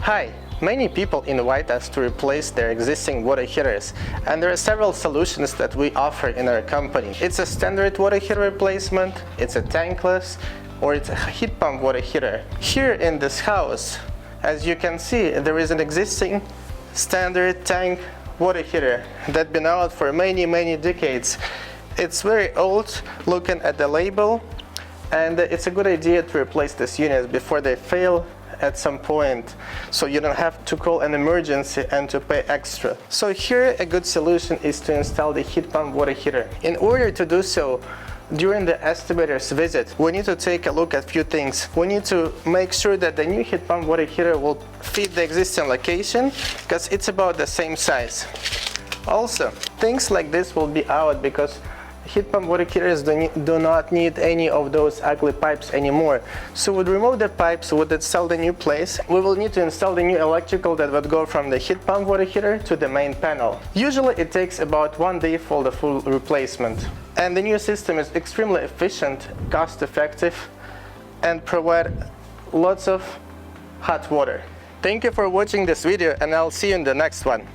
Hi! Many people invite us to replace their existing water heaters, and there are several solutions that we offer in our company. It's a standard water heater replacement, it's a tankless, or it's a heat pump water heater. Here in this house, as you can see, there is an existing standard tank water heater that's been out for many decades. It's very old, looking at the label, and it's a good idea to replace these units before they fail at some point, so you don't have to call an emergency and to pay extra. So here a good solution is to install the heat pump water heater. In order to do so, during the estimator's visit, we need to take a look at a few things. We need to make sure that the new heat pump water heater will fit the existing location, because it's about the same size. Also, things like this will be out because heat pump water heaters do not need any of those ugly pipes anymore. So we'd remove the pipes, we'd install the new place. We will need to install the new electrical that would go from the heat pump water heater to the main panel. Usually it takes about 1 day for the full replacement. And the new system is extremely efficient, cost effective, and provide lots of hot water. Thank you for watching this video, and I'll see you in the next one.